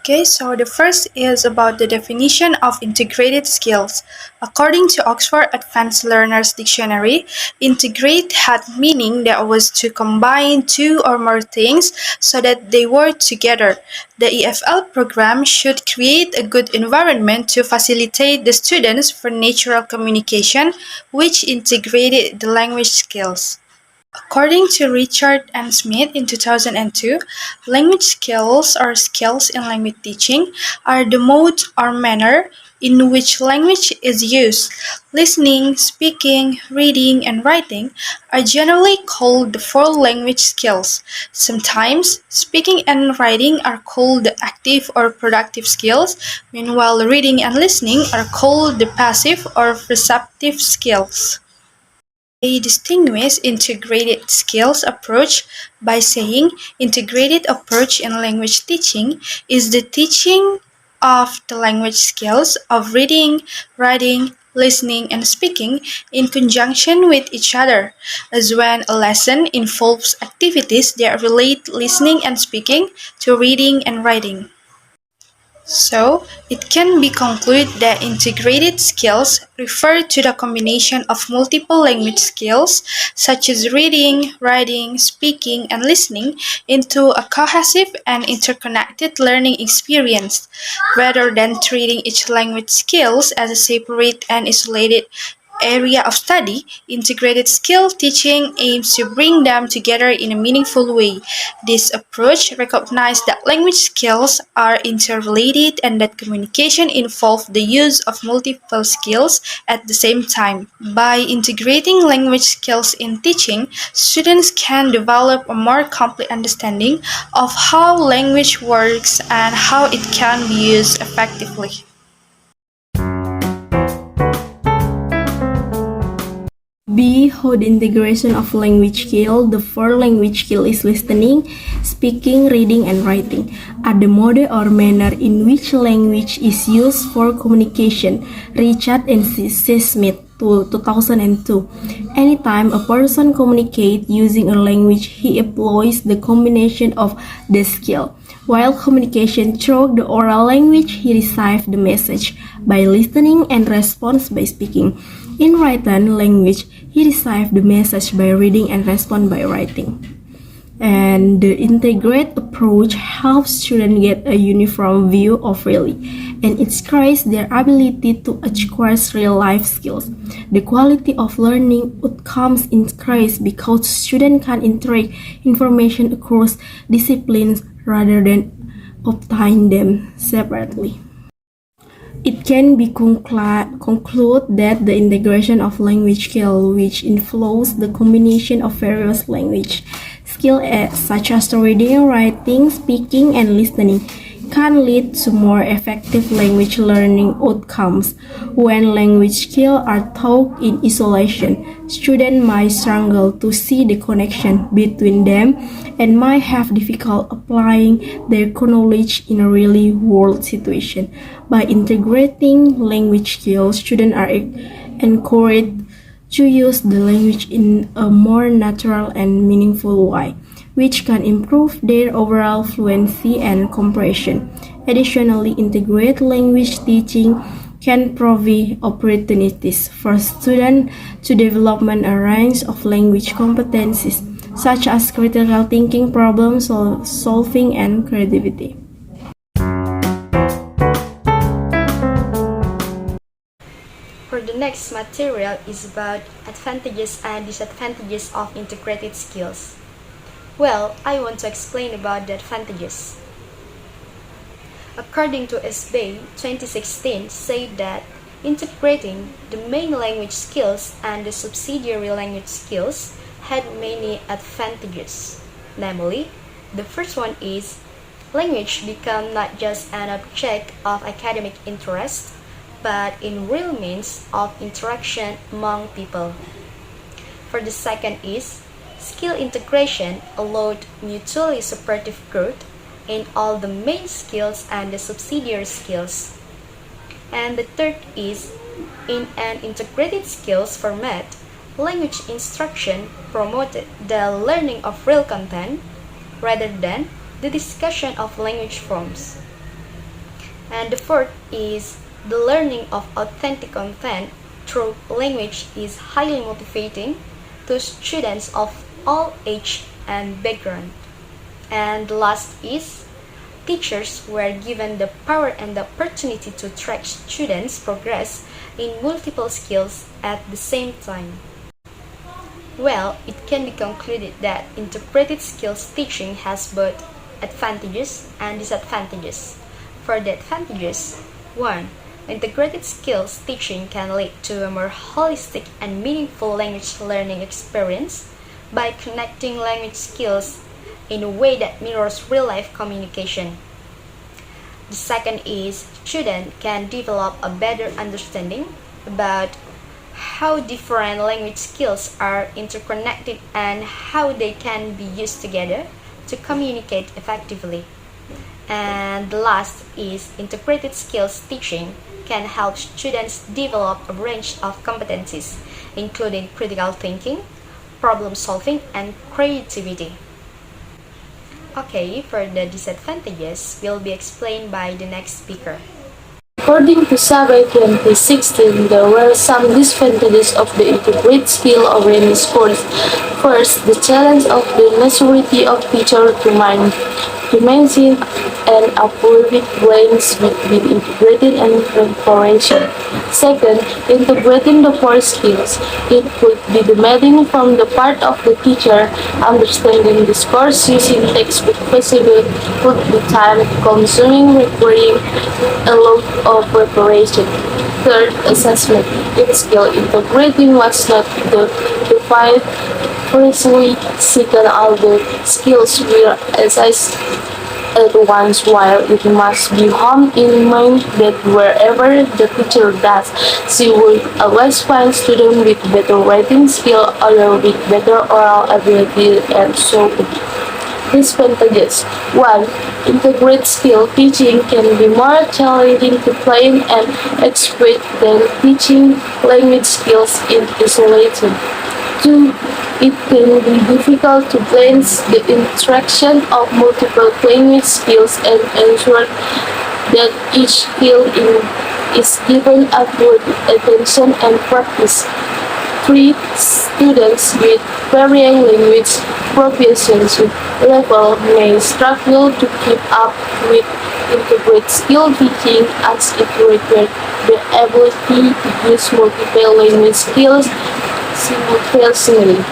Okay, so the first is about the definition of integrated skills. According to Oxford Advanced Learners Dictionary, integrate had meaning that was to combine two or more things so that they work together. The EFL program should create a good environment to facilitate the students for natural communication, which integrated the language skills. According to Richard and Smith in 2002, language skills or skills in language teaching are the mode or manner in which language is used. Listening, speaking, reading, and writing are generally called the four language skills. Sometimes, speaking and writing are called the active or productive skills, meanwhile reading and listening are called the passive or receptive skills. They distinguish integrated skills approach by saying integrated approach in language teaching is the teaching of the language skills of reading, writing, listening, and speaking in conjunction with each other, as when a lesson involves activities that relate listening and speaking to reading and writing. So, it can be concluded that integrated skills refer to the combination of multiple language skills, such as reading, writing, speaking, and listening, into a cohesive and interconnected learning experience, rather than treating each language skills as a separate and isolated area of study. Integrated skill teaching aims to bring them together in a meaningful way. This approach recognizes that language skills are interrelated and that communication involves the use of multiple skills at the same time. By integrating language skills in teaching, students can develop a more complete understanding of how language works and how it can be used effectively. B. How the integration of language skill. The four language skill is listening, speaking, reading, and writing, are the mode or manner in which language is used for communication. Richard and C. Smith, 2002. Anytime a person communicates using a language, he employs the combination of the skill. While communication through the oral language, he receives the message by listening and responds by speaking. In written language, he receives the message by reading and responds by writing. And the integrated approach helps students get a uniform view of reality and increases their ability to acquire real-life skills. The quality of learning outcomes increase because students can interact information across disciplines rather than obtain them separately. It can be concluded that the integration of language skill, which involves the combination of various language skills such as reading, writing, speaking, and listening, can lead to more effective language learning outcomes. When language skills are taught in isolation, students might struggle to see the connection between them and might have difficulty applying their knowledge in a real world situation. By integrating language skills, students are encouraged to use the language in a more natural and meaningful way, which can improve their overall fluency and comprehension. Additionally, integrated language teaching can provide opportunities for students to develop a range of language competencies, such as critical thinking, problem solving, and creativity. For the next material is about advantages and disadvantages of integrated skills. Well, I want to explain about the advantages. According to SB 2016, said that integrating the main language skills and the subsidiary language skills had many advantages. Namely, the first one is language become not just an object of academic interest, but in real means of interaction among people. For the second is skill integration allowed mutually supportive growth in all the main skills and the subsidiary skills. And the third is in an integrated skills format, language instruction promoted the learning of real content rather than the discussion of language forms. And the fourth is the learning of authentic content through language is highly motivating to students of all age and background. And the last is teachers were given the power and the opportunity to track students' progress in multiple skills at the same time. Well, it can be concluded that integrated skills teaching has both advantages and disadvantages. For the advantages, 1. Integrated skills teaching can lead to a more holistic and meaningful language learning experience by connecting language skills in a way that mirrors real-life communication. The second is students can develop a better understanding about how different language skills are interconnected and how they can be used together to communicate effectively. And the last is integrated skills teaching can help students develop a range of competencies, including critical thinking, problem solving, and creativity. Okay, for the disadvantages will be explained by the next speaker. According to survey 2016, there were some disadvantages of the integrated skill awareness course. First, the challenge of the maturity of teacher remains and appropriate balance between integrated and preparation. Second, integrating the four skills. It could be demanding from the part of the teacher. Understanding this course using textbook possible could be time-consuming, requiring a lot of preparation. Third, assessment. Its skill integrating was not defined precisely. Second, all the skills were assessed at once, while it must be honed in mind that wherever the teacher does, she will always find students with better writing skill or with better oral ability and so on. Disadvantages. 1. Integrated skill teaching can be more challenging to plan and execute than teaching language skills in isolation. 2. It can be difficult to balance the interaction of multiple language skills and ensure that each skill is given adequate attention and practice. 3. Students with varying language proficiency level may struggle to keep up with integrated skill teaching as it requires the ability to use multiple language skills simultaneously.